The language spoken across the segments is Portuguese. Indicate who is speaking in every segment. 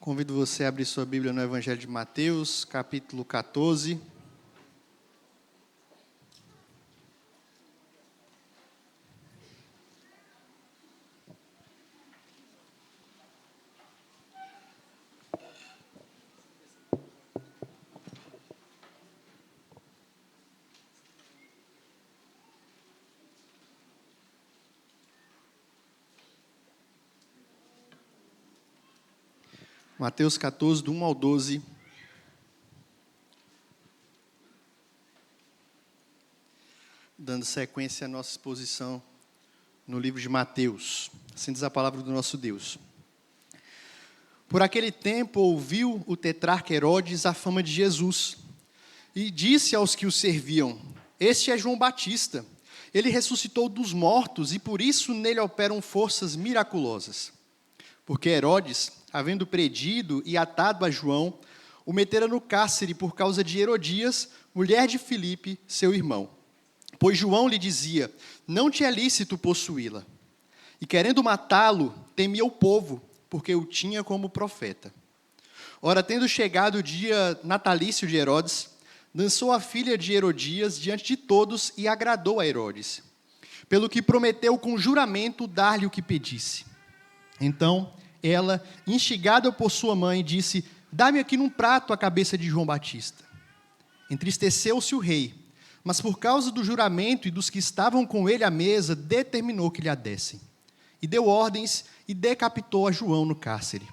Speaker 1: Convido você a abrir sua Bíblia no Evangelho de Mateus, capítulo 14. Mateus 14, do 1 ao 12. Dando sequência à nossa exposição no livro de Mateus. Assim diz a palavra do nosso Deus. Por aquele tempo ouviu o tetrarca Herodes a fama de Jesus e disse aos que o serviam: Este é João Batista. Ele ressuscitou dos mortos e por isso nele operam forças miraculosas. Porque Herodes, havendo predido e atado a João, o metera no cárcere por causa de Herodias, mulher de Filipe, seu irmão. Pois João lhe dizia: não te é lícito possuí-la. E querendo matá-lo, temia o povo, porque o tinha como profeta. Ora, tendo chegado o dia natalício de Herodes, dançou a filha de Herodias diante de todos e agradou a Herodes, pelo que prometeu com juramento dar-lhe o que pedisse. Então, ela, instigada por sua mãe, disse: dá-me aqui num prato a cabeça de João Batista. Entristeceu-se o rei, mas por causa do juramento e dos que estavam com ele à mesa, determinou que lhe a dessem. E deu ordens e decapitou a João no cárcere.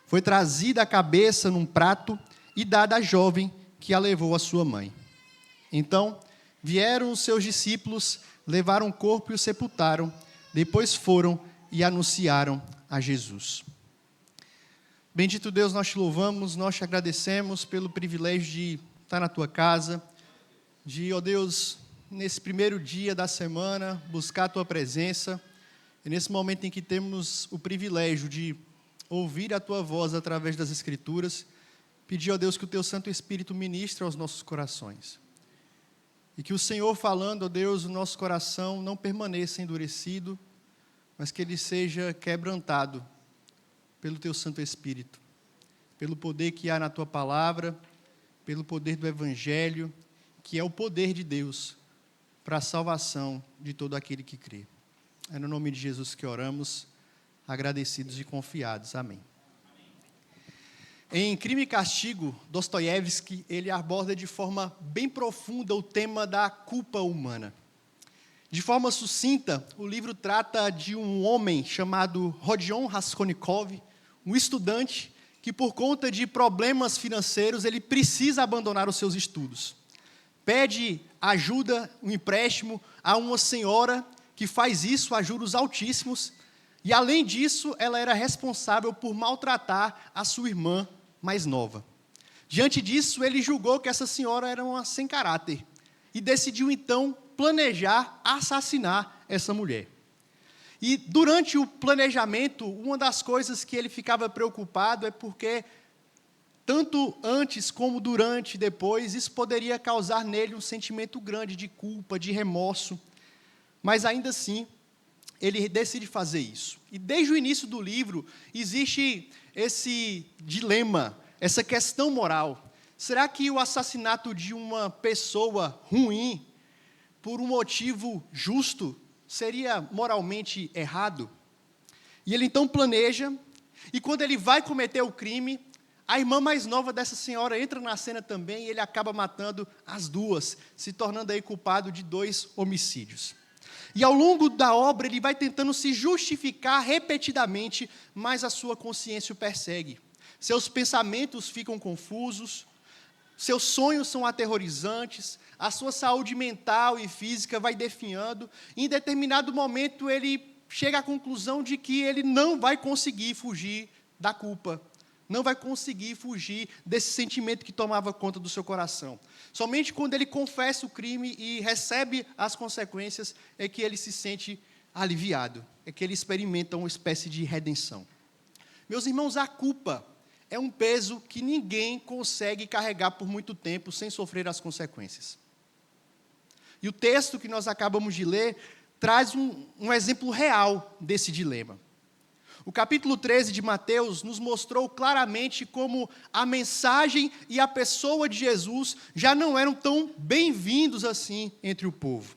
Speaker 1: Foi trazida a cabeça num prato e dada à jovem que a levou à sua mãe. Então, vieram os seus discípulos, levaram o corpo e o sepultaram. Depois foram e anunciaram a Jesus. Bendito Deus, nós te louvamos, nós te agradecemos pelo privilégio de estar na tua casa, de, ó Deus, nesse primeiro dia da semana, buscar a tua presença, e nesse momento em que temos o privilégio de ouvir a tua voz através das Escrituras, pedir, ó Deus, que o teu Santo Espírito ministre aos nossos corações, e que o Senhor falando, ó Deus, o nosso coração não permaneça endurecido, mas que ele seja quebrantado pelo teu Santo Espírito, pelo poder que há na tua palavra, pelo poder do Evangelho, que é o poder de Deus para a salvação de todo aquele que crê. É no nome de Jesus que oramos, agradecidos e confiados. Amém. Em Crime e Castigo, Dostoiévski, ele aborda de forma bem profunda o tema da culpa humana. De forma sucinta, o livro trata de um homem chamado Rodion Raskolnikov, um estudante que, por conta de problemas financeiros, ele precisa abandonar os seus estudos. Pede ajuda, um empréstimo, a uma senhora que faz isso a juros altíssimos, e, além disso, ela era responsável por maltratar a sua irmã mais nova. Diante disso, ele julgou que essa senhora era uma sem caráter, e decidiu, então, planejar assassinar essa mulher. E durante o planejamento, uma das coisas que ele ficava preocupado é porque, tanto antes como durante e depois, isso poderia causar nele um sentimento grande de culpa, de remorso. Mas ainda assim, ele decide fazer isso. E desde o início do livro, existe esse dilema, essa questão moral. Será que o assassinato de uma pessoa ruim, por um motivo justo, seria moralmente errado? E ele então planeja, e quando ele vai cometer o crime, a irmã mais nova dessa senhora entra na cena também, e ele acaba matando as duas, se tornando aí culpado de 2 homicídios. E ao longo da obra, ele vai tentando se justificar repetidamente, mas a sua consciência o persegue. Seus pensamentos ficam confusos, seus sonhos são aterrorizantes, a sua saúde mental e física vai definhando, e em determinado momento ele chega à conclusão de que ele não vai conseguir fugir da culpa, não vai conseguir fugir desse sentimento que tomava conta do seu coração. Somente quando ele confessa o crime e recebe as consequências é que ele se sente aliviado, é que ele experimenta uma espécie de redenção. Meus irmãos, a culpa é um peso que ninguém consegue carregar por muito tempo sem sofrer as consequências. E o texto que nós acabamos de ler traz um exemplo real desse dilema. O capítulo 13 de Mateus nos mostrou claramente como a mensagem e a pessoa de Jesus já não eram tão bem-vindos assim entre o povo.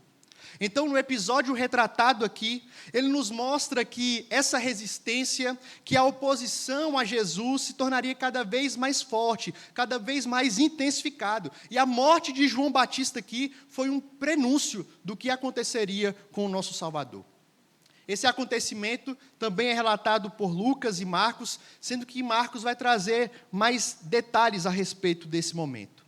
Speaker 1: Então, no episódio retratado aqui, ele nos mostra que essa resistência, que a oposição a Jesus se tornaria cada vez mais forte, cada vez mais intensificado. E a morte de João Batista aqui foi um prenúncio do que aconteceria com o nosso Salvador. Esse acontecimento também é relatado por Lucas e Marcos, sendo que Marcos vai trazer mais detalhes a respeito desse momento.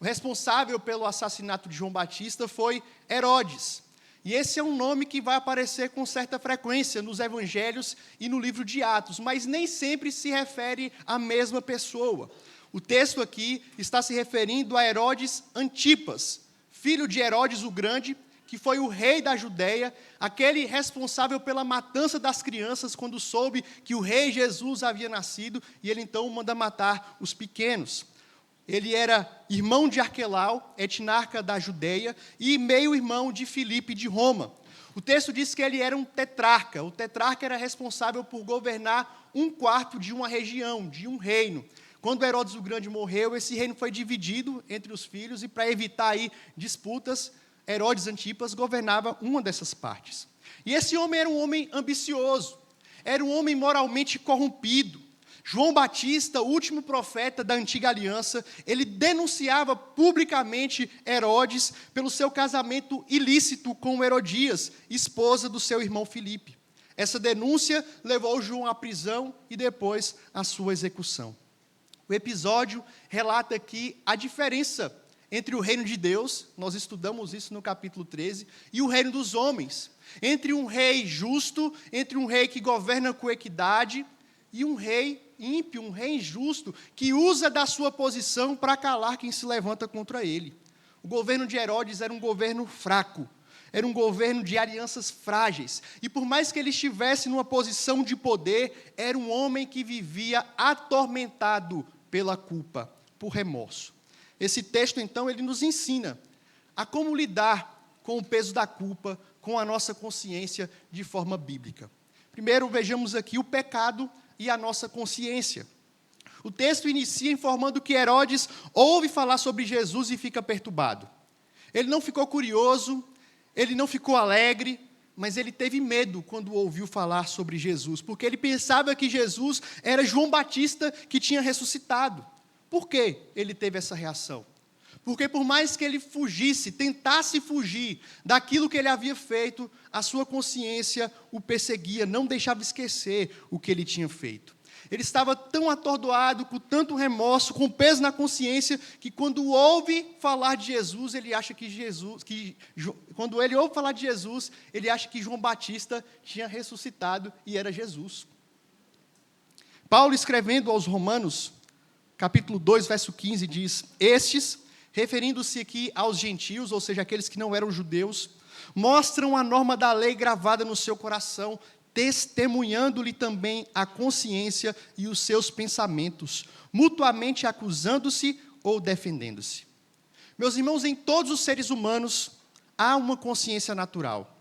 Speaker 1: O responsável pelo assassinato de João Batista foi Herodes. E esse é um nome que vai aparecer com certa frequência nos evangelhos e no livro de Atos, mas nem sempre se refere à mesma pessoa. O texto aqui está se referindo a Herodes Antipas, filho de Herodes o Grande, que foi o rei da Judéia, aquele responsável pela matança das crianças quando soube que o rei Jesus havia nascido, e ele então manda matar os pequenos. Ele era irmão de Arquelau, etnarca da Judéia, e meio-irmão de Filipe de Roma. O texto diz que ele era um tetrarca. O tetrarca era responsável por governar 1/4 de uma região, de um reino. Quando Herodes o Grande morreu, esse reino foi dividido entre os filhos, e para evitar aí disputas, Herodes Antipas governava uma dessas partes. E esse homem era um homem ambicioso, era um homem moralmente corrompido. João Batista, o último profeta da antiga aliança, ele denunciava publicamente Herodes pelo seu casamento ilícito com Herodias, esposa do seu irmão Filipe. Essa denúncia levou João à prisão e depois à sua execução. O episódio relata aqui a diferença entre o reino de Deus, nós estudamos isso no capítulo 13, e o reino dos homens. Entre um rei justo, entre um rei que governa com equidade, e um rei ímpio, um rei injusto, que usa da sua posição para calar quem se levanta contra ele. O governo de Herodes era um governo fraco, era um governo de alianças frágeis, e por mais que ele estivesse numa posição de poder, era um homem que vivia atormentado pela culpa, por remorso. Esse texto, então, ele nos ensina a como lidar com o peso da culpa, com a nossa consciência de forma bíblica. Primeiro, vejamos aqui o pecado e a nossa consciência. O texto inicia informando que Herodes ouve falar sobre Jesus e fica perturbado. Ele não ficou curioso, ele não ficou alegre, mas ele teve medo quando ouviu falar sobre Jesus, porque ele pensava que Jesus era João Batista que tinha ressuscitado. Por que ele teve essa reação? Porque por mais que ele fugisse, tentasse fugir daquilo que ele havia feito, a sua consciência o perseguia, não deixava esquecer o que ele tinha feito. Ele estava tão atordoado, com tanto remorso, com peso na consciência, que quando ouve falar de Jesus, ele acha quando ele ouve falar de Jesus, ele acha que João Batista tinha ressuscitado e era Jesus. Paulo, escrevendo aos Romanos, capítulo 2, verso 15, diz: estes, referindo-se aqui aos gentios, ou seja, aqueles que não eram judeus, mostram a norma da lei gravada no seu coração, testemunhando-lhe também a consciência e os seus pensamentos, mutuamente acusando-se ou defendendo-se. Meus irmãos, em todos os seres humanos há uma consciência natural.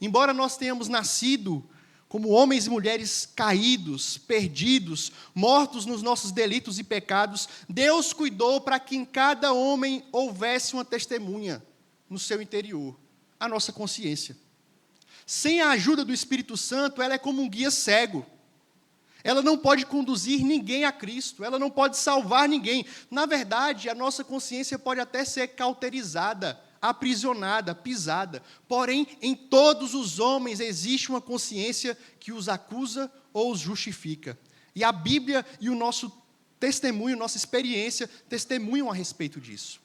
Speaker 1: Embora nós tenhamos nascido como homens e mulheres caídos, perdidos, mortos nos nossos delitos e pecados, Deus cuidou para que em cada homem houvesse uma testemunha no seu interior, a nossa consciência. Sem a ajuda do Espírito Santo, ela é como um guia cego. Ela não pode conduzir ninguém a Cristo, ela não pode salvar ninguém. Na verdade, a nossa consciência pode até ser cauterizada, aprisionada, pisada. Porém, em todos os homens existe uma consciência que os acusa ou os justifica. E a Bíblia e o nosso testemunho, nossa experiência, testemunham a respeito disso.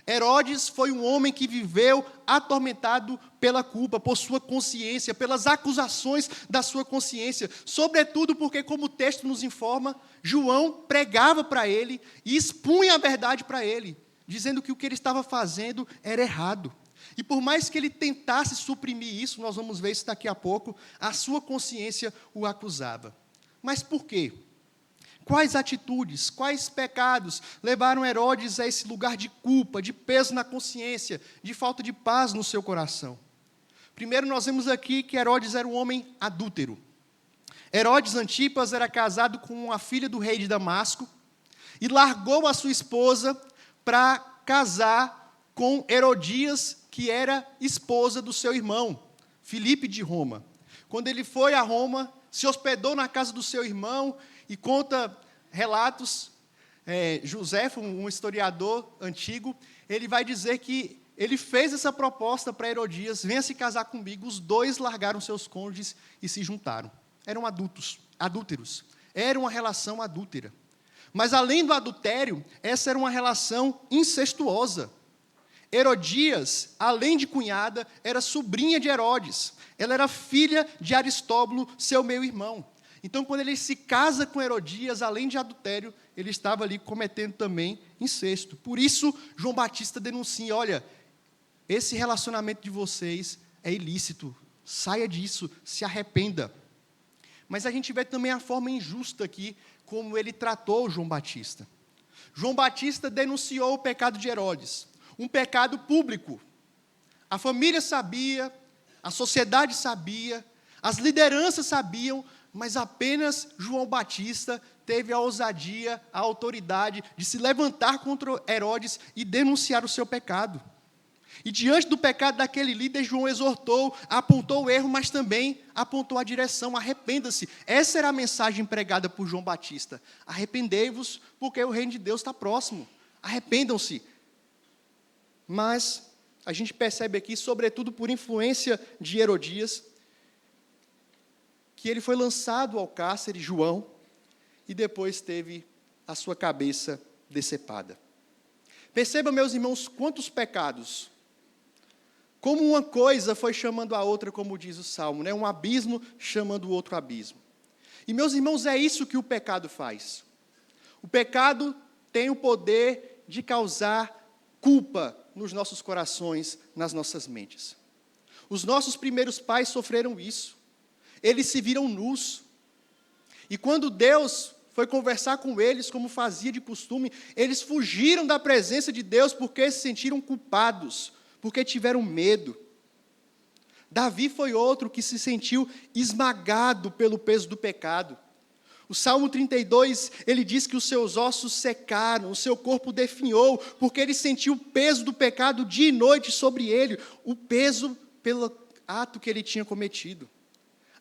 Speaker 1: Herodes foi um homem que viveu atormentado pela culpa, por sua consciência, pelas acusações da sua consciência, sobretudo porque, como o texto nos informa, João pregava para ele e expunha a verdade para ele, dizendo que o que ele estava fazendo era errado. E por mais que ele tentasse suprimir isso, nós vamos ver isso daqui a pouco, a sua consciência o acusava. Mas por quê? Quais atitudes, quais pecados levaram Herodes a esse lugar de culpa, de peso na consciência, de falta de paz no seu coração? Primeiro, nós vemos aqui que Herodes era um homem adúltero. Herodes Antipas era casado com a filha do rei de Damasco e largou a sua esposa para casar com Herodias, que era esposa do seu irmão, Filipe de Roma. Quando ele foi a Roma, se hospedou na casa do seu irmão e conta relatos, Joséfo, um historiador antigo, ele vai dizer que ele fez essa proposta para Herodias: venha se casar comigo. Os dois largaram seus cônjuges e se juntaram. Eram adúlteros. Era uma relação adúltera. Mas além do adultério, essa era uma relação incestuosa. Herodias, além de cunhada, era sobrinha de Herodes. Ela era filha de Aristóbulo, seu meio-irmão. Então, quando ele se casa com Herodias, além de adultério, ele estava ali cometendo também incesto. Por isso, João Batista denuncia: olha, esse relacionamento de vocês é ilícito, saia disso, se arrependa. Mas a gente vê também a forma injusta aqui, como ele tratou João Batista. João Batista denunciou o pecado de Herodes, um pecado público. A família sabia, a sociedade sabia, as lideranças sabiam, mas apenas João Batista teve a ousadia, a autoridade de se levantar contra Herodes e denunciar o seu pecado. E diante do pecado daquele líder, João exortou, apontou o erro, mas também apontou a direção: arrependa-se. Essa era a mensagem pregada por João Batista: arrependei-vos, porque o reino de Deus está próximo. Arrependam-se. Mas a gente percebe aqui, sobretudo por influência de Herodias, que ele foi lançado ao cárcere, João, e depois teve a sua cabeça decepada. Perceba, meus irmãos, quantos pecados. Como uma coisa foi chamando a outra, como diz o Salmo, né? Um abismo chamando o outro abismo. E, meus irmãos, é isso que o pecado faz. O pecado tem o poder de causar culpa nos nossos corações, nas nossas mentes. Os nossos primeiros pais sofreram isso. Eles se viram nus. E quando Deus foi conversar com eles, como fazia de costume, eles fugiram da presença de Deus porque se sentiram culpados, porque tiveram medo. Davi foi outro que se sentiu esmagado pelo peso do pecado. O Salmo 32, ele diz que os seus ossos secaram, o seu corpo definhou, porque ele sentiu o peso do pecado dia e noite sobre ele, o peso pelo ato que ele tinha cometido.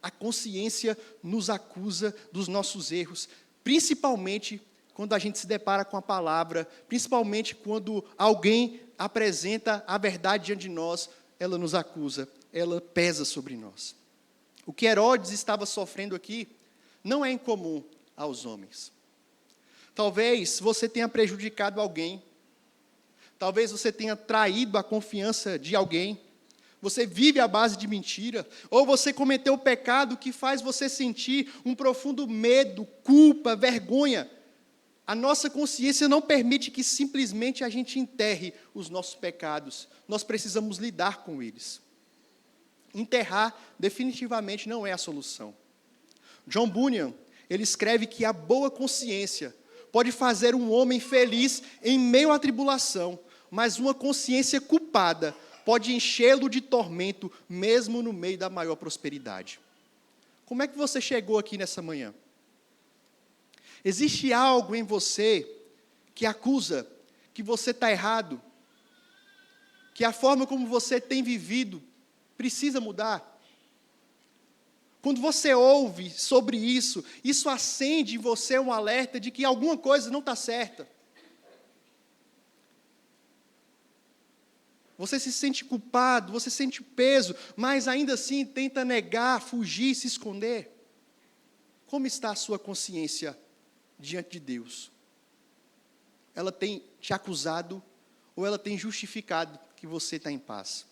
Speaker 1: A consciência nos acusa dos nossos erros, principalmente quando a gente se depara com a palavra, principalmente quando alguém apresenta a verdade diante de nós, ela nos acusa, ela pesa sobre nós. O que Herodes estava sofrendo aqui não é incomum aos homens. Talvez você tenha prejudicado alguém, talvez você tenha traído a confiança de alguém, você vive à base de mentira, ou você cometeu o pecado que faz você sentir um profundo medo, culpa, vergonha. A nossa consciência não permite que simplesmente a gente enterre os nossos pecados. Nós precisamos lidar com eles. Enterrar definitivamente não é a solução. John Bunyan, ele escreve que a boa consciência pode fazer um homem feliz em meio à tribulação, mas uma consciência culpada pode enchê-lo de tormento, mesmo no meio da maior prosperidade. Como é que você chegou aqui nessa manhã? Existe algo em você que acusa que você está errado, que a forma como você tem vivido precisa mudar? Quando você ouve sobre isso, isso acende em você um alerta de que alguma coisa não está certa. Você se sente culpado, você sente peso, mas ainda assim tenta negar, fugir, se esconder. Como está a sua consciência diante de Deus? Ela tem te acusado ou ela tem justificado que você está em paz?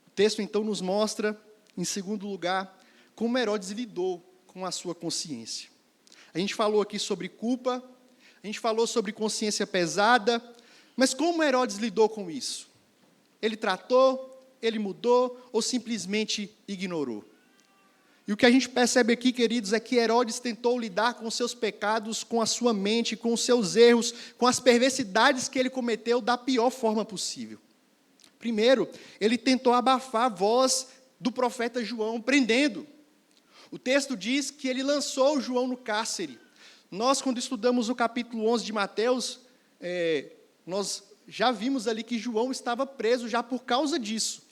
Speaker 1: O texto então nos mostra, em segundo lugar, como Herodes lidou com a sua consciência. A gente falou aqui sobre culpa, a gente falou sobre consciência pesada, mas como Herodes lidou com isso? Ele tratou, ele mudou ou simplesmente ignorou? E o que a gente percebe aqui, queridos, é que Herodes tentou lidar com os seus pecados, com a sua mente, com os seus erros, com as perversidades que ele cometeu da pior forma possível. Primeiro, ele tentou abafar a voz do profeta João, prendendo. O texto diz que ele lançou João no cárcere. Nós, quando estudamos o capítulo 11 de Mateus, nós já vimos ali que João estava preso já por causa disso.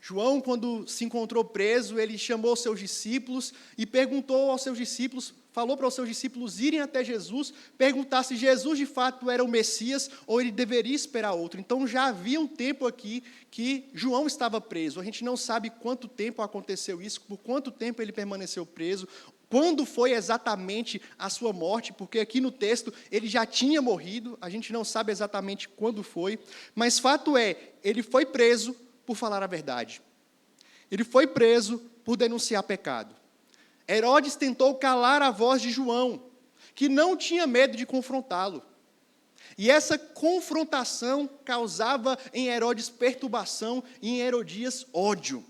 Speaker 1: João, quando se encontrou preso, ele chamou os seus discípulos e perguntou aos seus discípulos, falou para os seus discípulos irem até Jesus, perguntar se Jesus de fato era o Messias ou ele deveria esperar outro. Então já havia um tempo aqui que João estava preso. A gente não sabe quanto tempo aconteceu isso, por quanto tempo ele permaneceu preso, quando foi exatamente a sua morte, porque aqui no texto ele já tinha morrido, a gente não sabe exatamente quando foi, mas fato é, ele foi preso por falar a verdade. Ele foi preso por denunciar pecado. Herodes tentou calar a voz de João, que não tinha medo de confrontá-lo. E essa confrontação causava em Herodes perturbação e em Herodias ódio.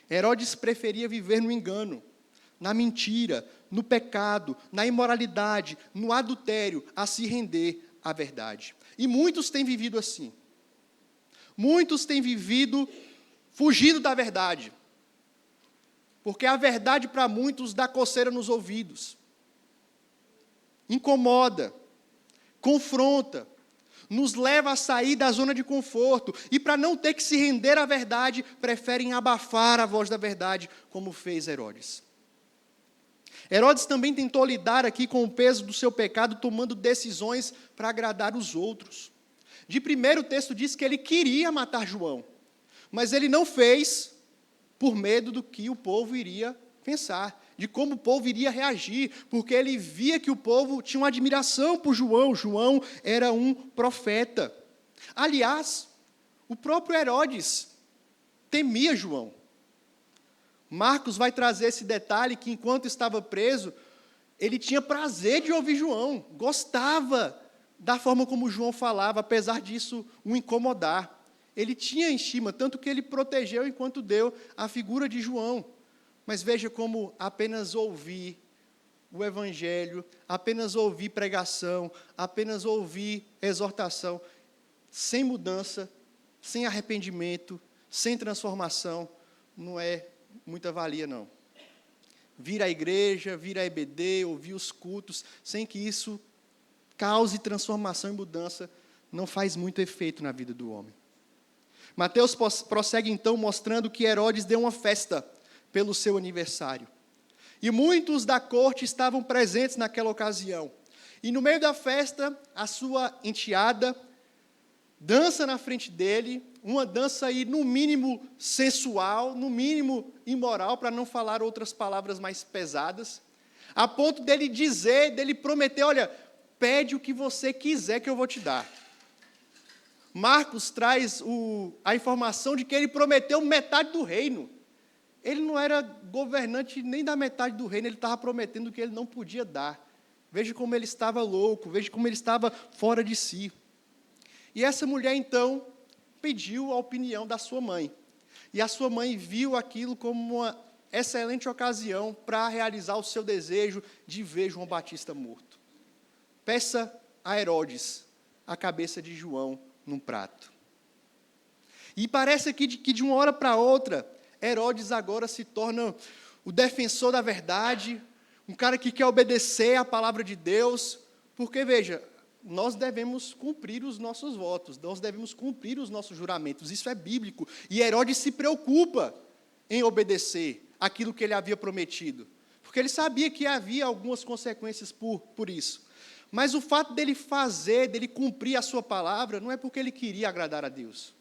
Speaker 1: Herodes preferia viver no engano, na mentira, no pecado, na imoralidade, no adultério, a se render à verdade. E muitos têm vivido assim. Muitos têm vivido fugindo da verdade. Porque a verdade para muitos dá coceira nos ouvidos. Incomoda, confronta, nos leva a sair da zona de conforto. E para não ter que se render à verdade, preferem abafar a voz da verdade, como fez Herodes. Herodes também tentou lidar aqui com o peso do seu pecado, tomando decisões para agradar os outros. De primeiro, o texto diz que ele queria matar João, mas ele não fez por medo do que o povo iria pensar, de como o povo iria reagir, porque ele via que o povo tinha uma admiração por João. João era um profeta. Aliás, o próprio Herodes temia João. Marcos vai trazer esse detalhe que, enquanto estava preso, ele tinha prazer de ouvir João, gostava da forma como João falava, apesar disso o incomodar. Ele tinha estima, tanto que ele protegeu enquanto deu a figura de João. Mas veja como apenas ouvir o Evangelho, apenas ouvir pregação, apenas ouvir exortação, sem mudança, sem arrependimento, sem transformação, não é muita valia, não. Vir à igreja, vir à EBD, ouvir os cultos, sem que isso cause transformação e mudança, não faz muito efeito na vida do homem. Mateus prossegue então mostrando que Herodes deu uma festa pelo seu aniversário. E muitos da corte estavam presentes naquela ocasião. E no meio da festa, a sua enteada dança na frente dele, uma dança aí no mínimo sensual, no mínimo imoral, para não falar outras palavras mais pesadas, a ponto dele dizer, dele prometer, olha, pede o que você quiser que eu vou te dar. Marcos traz a informação de que ele prometeu metade do reino. Ele não era governante nem da metade do reino, ele estava prometendo o que ele não podia dar. Veja como ele estava louco, veja como ele estava fora de si. E essa mulher, então, pediu a opinião da sua mãe. E a sua mãe viu aquilo como uma excelente ocasião para realizar o seu desejo de ver João Batista morto. Peça a Herodes a cabeça de João num prato. E parece aqui que de uma hora para outra, Herodes agora se torna o defensor da verdade, um cara que quer obedecer à palavra de Deus, porque, veja, nós devemos cumprir os nossos votos, nós devemos cumprir os nossos juramentos, isso é bíblico, e Herodes se preocupa em obedecer aquilo que ele havia prometido, porque ele sabia que havia algumas consequências por isso. Mas o fato dele dele cumprir a sua palavra, não é porque ele queria agradar a Deus.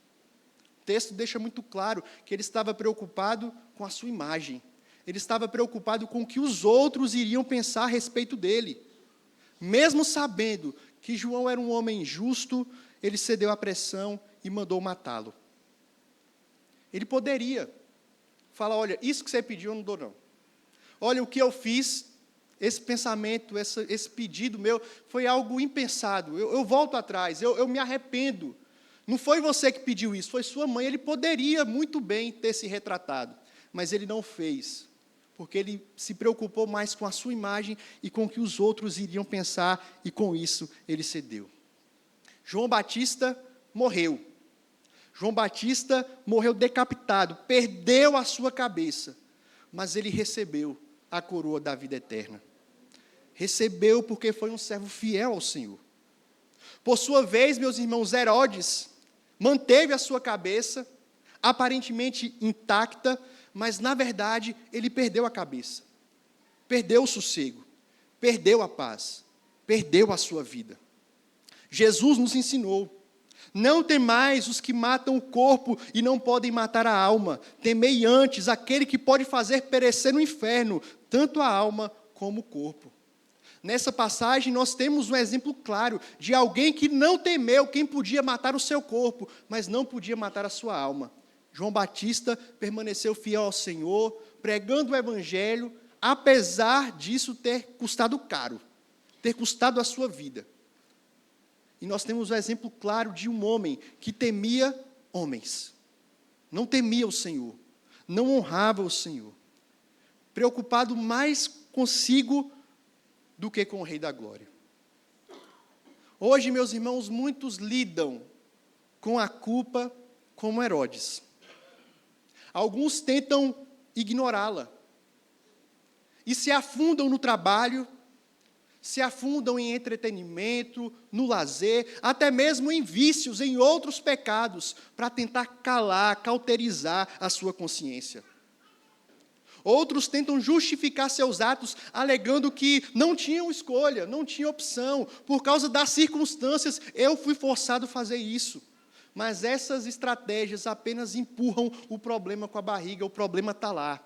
Speaker 1: O texto deixa muito claro que ele estava preocupado com a sua imagem. Ele estava preocupado com o que os outros iriam pensar a respeito dele. Mesmo sabendo que João era um homem justo, ele cedeu à pressão e mandou matá-lo. Ele poderia falar, olha, isso que você pediu eu não dou não. Olha, o que eu fiz, esse pensamento, esse pedido meu, foi algo impensado. Eu volto atrás, eu me arrependo. Não foi você que pediu isso, foi sua mãe. Ele poderia muito bem ter se retratado, mas ele não fez, porque ele se preocupou mais com a sua imagem e com o que os outros iriam pensar, e com isso ele cedeu. João Batista morreu. João Batista morreu decapitado, perdeu a sua cabeça, mas ele recebeu a coroa da vida eterna. Recebeu porque foi um servo fiel ao Senhor. Por sua vez, meus irmãos, Herodes manteve a sua cabeça aparentemente intacta, mas na verdade ele perdeu a cabeça, perdeu o sossego, perdeu a paz, perdeu a sua vida. Jesus nos ensinou: não temais os que matam o corpo e não podem matar a alma, temei antes aquele que pode fazer perecer no inferno, tanto a alma como o corpo. Nessa passagem nós temos um exemplo claro de alguém que não temeu quem podia matar o seu corpo, mas não podia matar a sua alma. João Batista permaneceu fiel ao Senhor, pregando o Evangelho, apesar disso ter custado caro, ter custado a sua vida. E nós temos o exemplo claro de um homem que temia homens, não temia o Senhor, não honrava o Senhor, preocupado mais consigo do que com o Rei da Glória. Hoje, meus irmãos, muitos lidam com a culpa como Herodes. Alguns tentam ignorá-la e se afundam no trabalho, se afundam em entretenimento, no lazer, até mesmo em vícios, em outros pecados, para tentar calar, cauterizar a sua consciência. Outros tentam justificar seus atos, alegando que não tinham escolha, não tinham opção, por causa das circunstâncias, eu fui forçado a fazer isso. Mas essas estratégias apenas empurram o problema com a barriga, o problema está lá.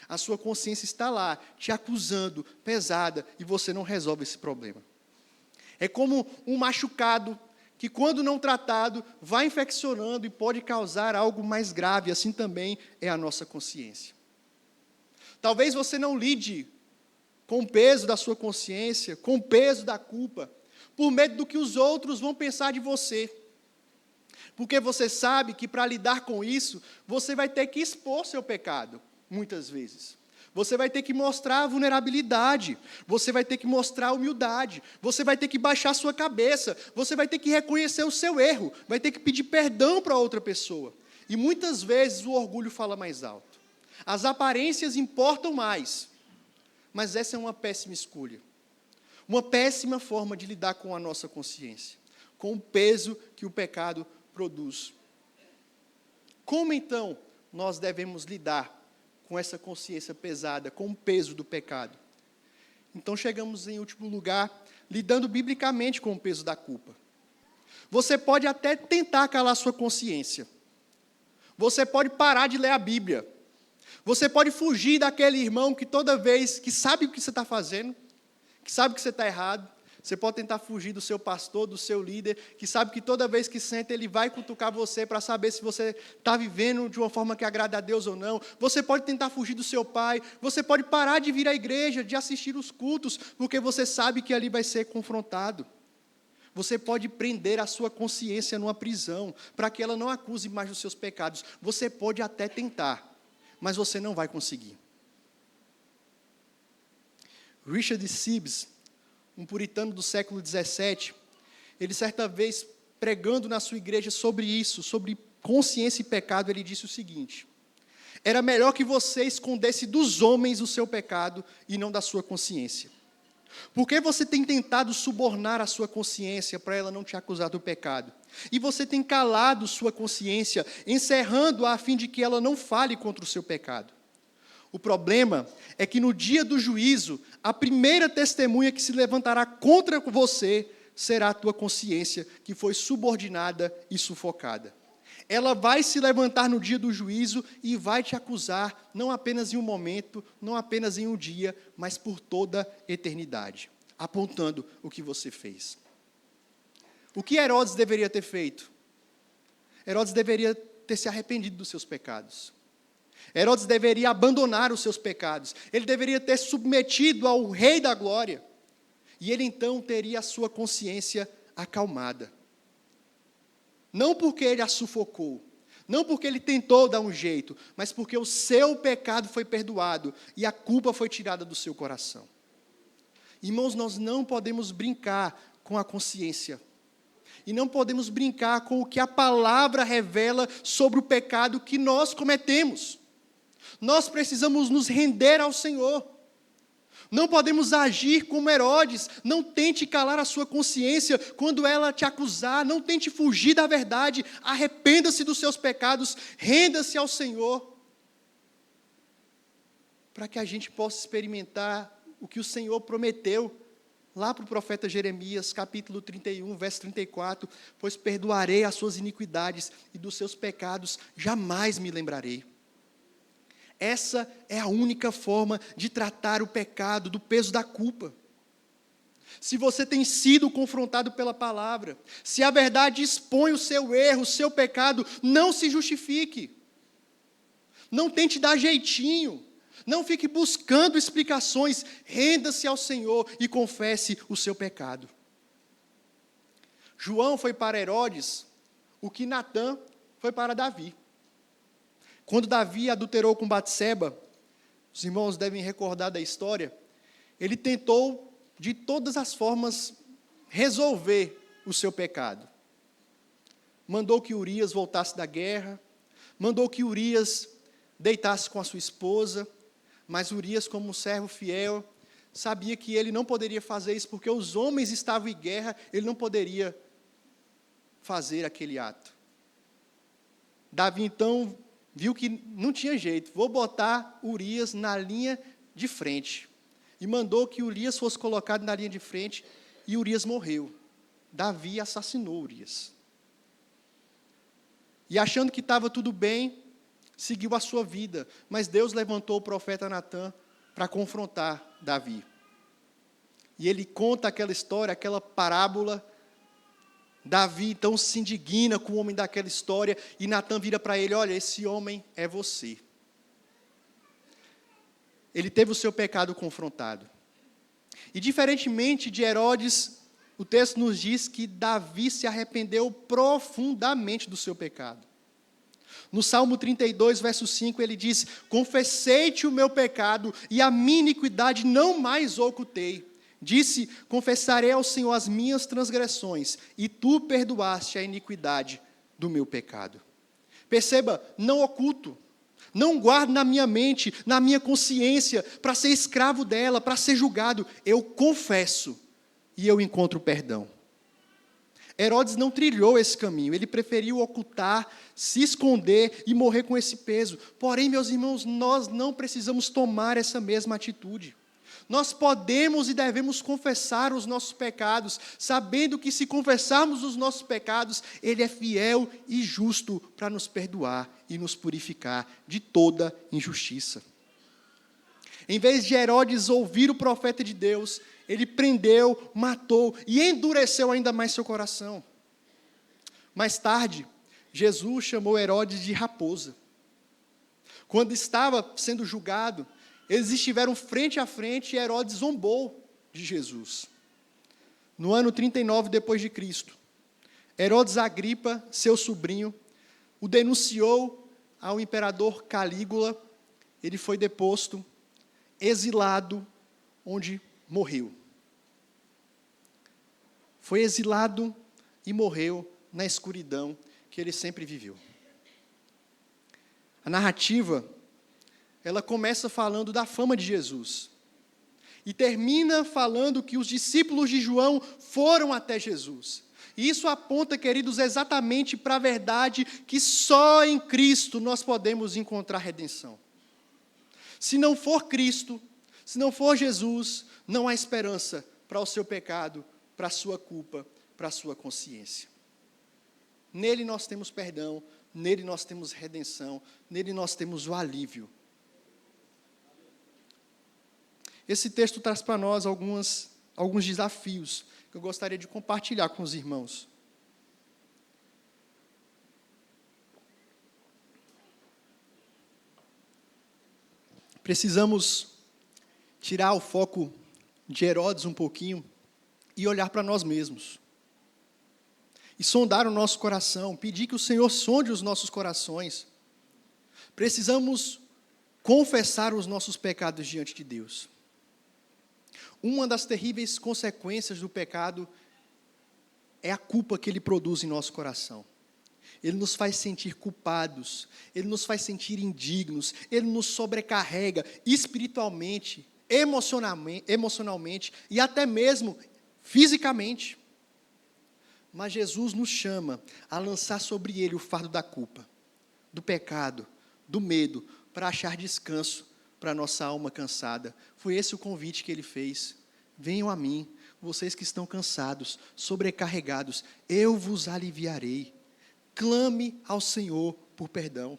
Speaker 1: A sua consciência está lá, te acusando, pesada, e você não resolve esse problema. É como um machucado que, quando não tratado, vai infeccionando e pode causar algo mais grave. Assim também é a nossa consciência. Talvez você não lide com o peso da sua consciência, com o peso da culpa, por medo do que os outros vão pensar de você. Porque você sabe que para lidar com isso, você vai ter que expor seu pecado, muitas vezes. Você vai ter que mostrar vulnerabilidade, você vai ter que mostrar humildade, você vai ter que baixar sua cabeça, você vai ter que reconhecer o seu erro, vai ter que pedir perdão para outra pessoa. E muitas vezes o orgulho fala mais alto. As aparências importam mais, mas essa é uma péssima escolha. Uma péssima forma de lidar com a nossa consciência, com o peso que o pecado produz. Como então nós devemos lidar com essa consciência pesada, com o peso do pecado? Então chegamos em último lugar, lidando biblicamente com o peso da culpa. Você pode até tentar calar sua consciência. Você pode parar de ler a Bíblia. Você pode fugir daquele irmão que toda vez que sabe o que você está fazendo, que sabe que você está errado. Você pode tentar fugir do seu pastor, do seu líder, que sabe que toda vez que senta, ele vai cutucar você para saber se você está vivendo de uma forma que agrada a Deus ou não. Você pode tentar fugir do seu pai. Você pode parar de vir à igreja, de assistir os cultos, porque você sabe que ali vai ser confrontado. Você pode prender a sua consciência numa prisão, para que ela não acuse mais dos seus pecados. Você pode até tentar, mas você não vai conseguir. Richard Sibbes, um puritano do século XVII, ele certa vez, pregando na sua igreja sobre isso, sobre consciência e pecado, ele disse o seguinte: era melhor que você escondesse dos homens o seu pecado e não da sua consciência. Porque você tem tentado subornar a sua consciência para ela não te acusar do pecado. E você tem calado sua consciência, encerrando-a a fim de que ela não fale contra o seu pecado. O problema é que no dia do juízo, a primeira testemunha que se levantará contra você será a tua consciência, que foi subordinada e sufocada. Ela vai se levantar no dia do juízo e vai te acusar, não apenas em um momento, não apenas em um dia, mas por toda a eternidade, apontando o que você fez. O que Herodes deveria ter feito? Herodes deveria ter se arrependido dos seus pecados. Herodes deveria abandonar os seus pecados. Ele deveria ter submetido ao Rei da Glória. E ele então teria a sua consciência acalmada. Não porque ele a sufocou, não porque ele tentou dar um jeito, mas porque o seu pecado foi perdoado e a culpa foi tirada do seu coração. Irmãos, nós não podemos brincar com a consciência. E não podemos brincar com o que a palavra revela sobre o pecado que nós cometemos. Nós precisamos nos render ao Senhor. Não podemos agir como Herodes. Não tente calar a sua consciência quando ela te acusar. Não tente fugir da verdade. Arrependa-se dos seus pecados. Renda-se ao Senhor. Para que a gente possa experimentar o que o Senhor prometeu lá para o profeta Jeremias, capítulo 31, verso 34. Pois perdoarei as suas iniquidades e dos seus pecados jamais me lembrarei. Essa é a única forma de tratar o pecado, do peso da culpa. Se você tem sido confrontado pela palavra, se a verdade expõe o seu erro, o seu pecado, não se justifique. Não tente dar jeitinho. Não fique buscando explicações. Renda-se ao Senhor e confesse o seu pecado. João foi para Herodes o que Natã foi para Davi. Quando Davi adulterou com Batseba, os irmãos devem recordar da história, ele tentou, de todas as formas, resolver o seu pecado. Mandou que Urias voltasse da guerra, mandou que Urias deitasse com a sua esposa, mas Urias, como um servo fiel, sabia que ele não poderia fazer isso, porque os homens estavam em guerra, ele não poderia fazer aquele ato. Davi, então, viu que não tinha jeito, vou botar Urias na linha de frente. E mandou que Urias fosse colocado na linha de frente, e Urias morreu. Davi assassinou Urias. E achando que estava tudo bem, seguiu a sua vida. Mas Deus levantou o profeta Natã para confrontar Davi. E ele conta aquela história, aquela parábola. Davi então se indigna com o homem daquela história, e Natã vira para ele: olha, esse homem é você. Ele teve o seu pecado confrontado. E diferentemente de Herodes, o texto nos diz que Davi se arrependeu profundamente do seu pecado. No Salmo 32, verso 5, ele diz: confessei-te o meu pecado, e a minha iniquidade não mais ocultei. Disse: confessarei ao Senhor as minhas transgressões, e tu perdoaste a iniquidade do meu pecado. Perceba, não oculto, não guardo na minha mente, na minha consciência, para ser escravo dela, para ser julgado. Eu confesso, e eu encontro perdão. Herodes não trilhou esse caminho, ele preferiu ocultar, se esconder e morrer com esse peso. Porém, meus irmãos, nós não precisamos tomar essa mesma atitude. Nós podemos e devemos confessar os nossos pecados, sabendo que se confessarmos os nossos pecados, Ele é fiel e justo para nos perdoar e nos purificar de toda injustiça. Em vez de Herodes ouvir o profeta de Deus, ele prendeu, matou e endureceu ainda mais seu coração. Mais tarde, Jesus chamou Herodes de raposa. Quando estava sendo julgado, eles estiveram frente a frente e Herodes zombou de Jesus. No ano 39 depois de Cristo, Herodes Agripa, seu sobrinho, o denunciou ao imperador Calígula. Ele foi deposto, exilado, onde morreu. Foi exilado e morreu na escuridão que ele sempre viveu. A narrativa, ela começa falando da fama de Jesus. E termina falando que os discípulos de João foram até Jesus. E isso aponta, queridos, exatamente para a verdade que só em Cristo nós podemos encontrar redenção. Se não for Cristo, se não for Jesus, não há esperança para o seu pecado, para a sua culpa, para a sua consciência. Nele nós temos perdão, nele nós temos redenção, nele nós temos o alívio. Esse texto traz para nós alguns desafios que eu gostaria de compartilhar com os irmãos. Precisamos tirar o foco de Herodes um pouquinho e olhar para nós mesmos. E sondar o nosso coração, pedir que o Senhor sonde os nossos corações. Precisamos confessar os nossos pecados diante de Deus. Uma das terríveis consequências do pecado é a culpa que ele produz em nosso coração. Ele nos faz sentir culpados, ele nos faz sentir indignos, ele nos sobrecarrega espiritualmente, emocionalmente e até mesmo fisicamente. Mas Jesus nos chama a lançar sobre ele o fardo da culpa, do pecado, do medo, para achar descanso para a nossa alma cansada. Foi esse o convite que ele fez. Venham a mim, vocês que estão cansados, sobrecarregados, eu vos aliviarei. Clame ao Senhor por perdão.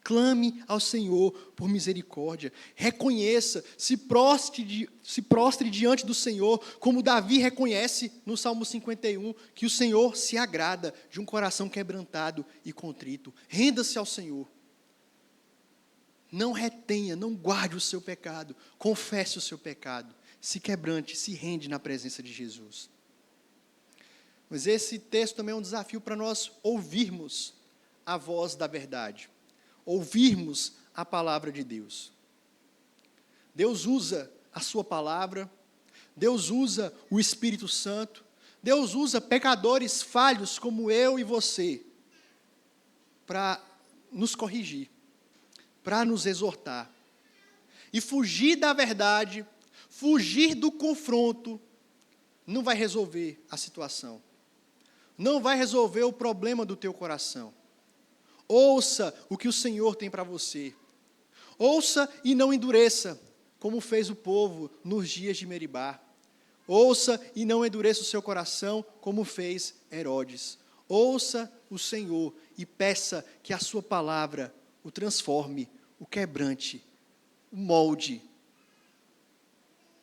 Speaker 1: Clame ao Senhor por misericórdia. Reconheça, se prostre diante do Senhor, como Davi reconhece no Salmo 51, que o Senhor se agrada de um coração quebrantado e contrito. Renda-se ao Senhor. Não retenha, não guarde o seu pecado. Confesse o seu pecado. Se quebrante, se rende na presença de Jesus. Mas esse texto também é um desafio para nós ouvirmos a voz da verdade. Ouvirmos a palavra de Deus. Deus usa a sua palavra, Deus usa o Espírito Santo, Deus usa pecadores falhos como eu e você para nos corrigir, para nos exortar. E fugir da verdade, fugir do confronto, não vai resolver a situação. Não vai resolver o problema do teu coração. Ouça o que o Senhor tem para você. Ouça e não endureça, como fez o povo nos dias de Meribá. Ouça e não endureça o seu coração, como fez Herodes. Ouça o Senhor e peça que a sua palavra o transforme, o quebrante, o molde,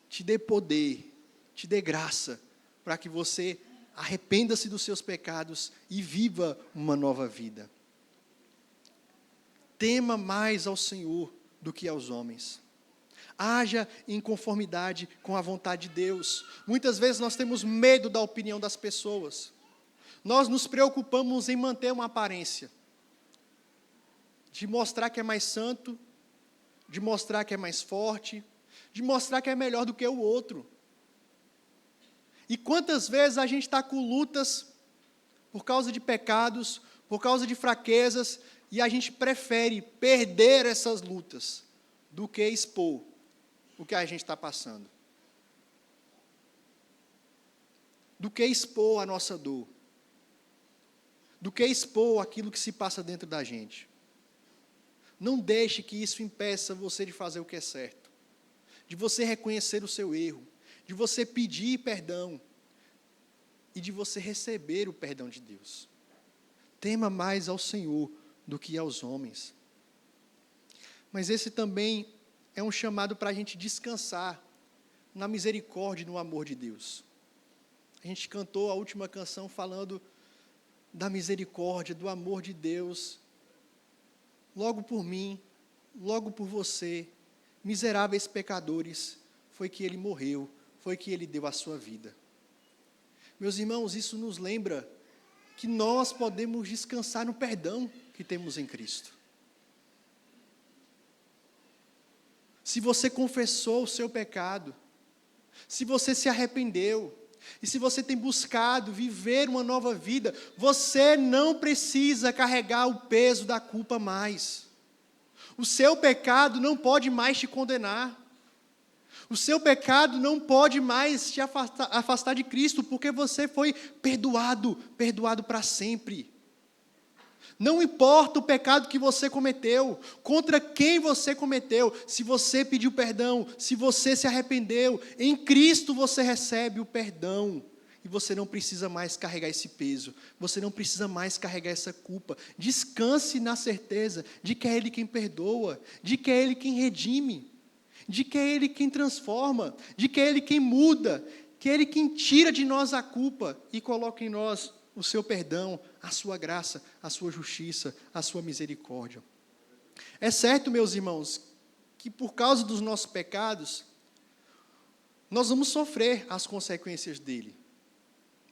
Speaker 1: te dê poder, te dê graça, para que você arrependa-se dos seus pecados e viva uma nova vida. Tema mais ao Senhor do que aos homens. Haja em conformidade com a vontade de Deus. Muitas vezes nós temos medo da opinião das pessoas. Nós nos preocupamos em manter uma aparência, de mostrar que é mais santo, de mostrar que é mais forte, de mostrar que é melhor do que o outro. E quantas vezes a gente está com lutas por causa de pecados, por causa de fraquezas, e a gente prefere perder essas lutas do que expor o que a gente está passando. Do que expor a nossa dor. Do que expor aquilo que se passa dentro da gente. Não deixe que isso impeça você de fazer o que é certo. De você reconhecer o seu erro. De você pedir perdão e de você receber o perdão de Deus. Tema mais ao Senhor do que aos homens. Mas esse também é um chamado para a gente descansar na misericórdia e no amor de Deus. A gente cantou a última canção falando da misericórdia, do amor de Deus, logo por mim, logo por você, miseráveis pecadores, foi que Ele morreu, foi que Ele deu a sua vida. Meus irmãos, isso nos lembra que nós podemos descansar no perdão que temos em Cristo. Se você confessou o seu pecado, se você se arrependeu, e se você tem buscado viver uma nova vida, você não precisa carregar o peso da culpa mais. O seu pecado não pode mais te condenar. O seu pecado não pode mais te afastar de Cristo, porque você foi perdoado para sempre. Não importa o pecado que você cometeu, contra quem você cometeu, se você pediu perdão, se você se arrependeu, em Cristo você recebe o perdão. E você não precisa mais carregar esse peso, você não precisa mais carregar essa culpa. Descanse na certeza de que é Ele quem perdoa, de que é Ele quem redime, de que é Ele quem transforma, de que é Ele quem muda, que é Ele quem tira de nós a culpa e coloca em nós o seu perdão, a sua graça, a sua justiça, a sua misericórdia. É certo, meus irmãos, que por causa dos nossos pecados, nós vamos sofrer as consequências dele.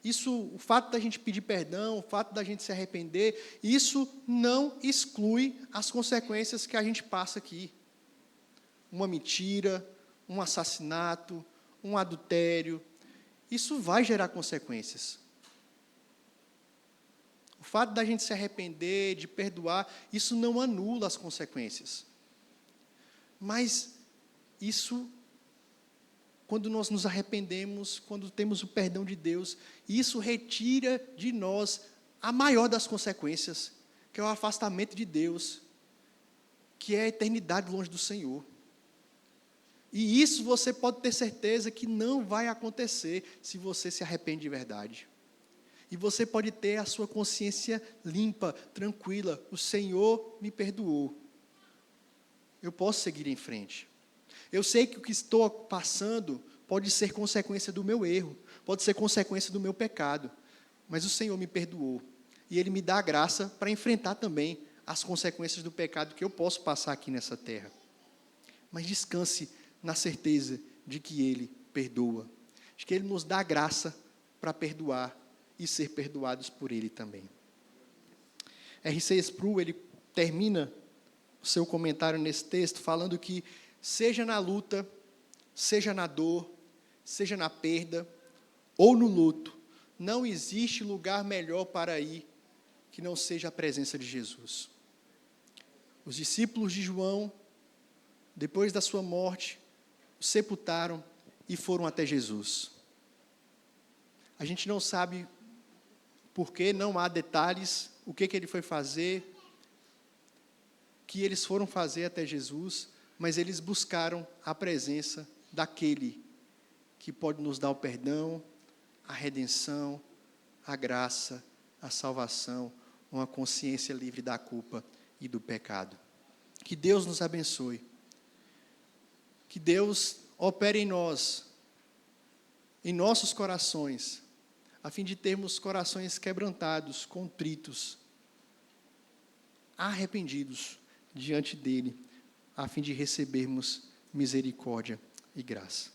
Speaker 1: Isso, o fato da gente pedir perdão, o fato da gente se arrepender, isso não exclui as consequências que a gente passa aqui. Uma mentira, um assassinato, um adultério, isso vai gerar consequências. O fato da gente se arrepender, de perdoar, isso não anula as consequências. Mas isso, quando nós nos arrependemos, quando temos o perdão de Deus, isso retira de nós a maior das consequências, que é o afastamento de Deus, que é a eternidade longe do Senhor. E isso você pode ter certeza que não vai acontecer se você se arrepende de verdade. E você pode ter a sua consciência limpa, tranquila. O Senhor me perdoou. Eu posso seguir em frente. Eu sei que o que estou passando pode ser consequência do meu erro, pode ser consequência do meu pecado, mas o Senhor me perdoou. E Ele me dá a graça para enfrentar também as consequências do pecado que eu posso passar aqui nessa terra. Mas descanse na certeza de que Ele perdoa, de que Ele nos dá a graça para perdoar e ser perdoados por Ele também. R.C. Sproul, ele termina o seu comentário nesse texto falando que, seja na luta, seja na dor, seja na perda ou no luto, não existe lugar melhor para ir que não seja a presença de Jesus. Os discípulos de João, depois da sua morte, o sepultaram e foram até Jesus. A gente não sabe por quê, não há detalhes, o que ele foi fazer, que eles foram fazer até Jesus, mas eles buscaram a presença daquele que pode nos dar o perdão, a redenção, a graça, a salvação, uma consciência livre da culpa e do pecado. Que Deus nos abençoe. Que Deus opere em nós, em nossos corações, a fim de termos corações quebrantados, contritos, arrependidos diante dele, a fim de recebermos misericórdia e graça.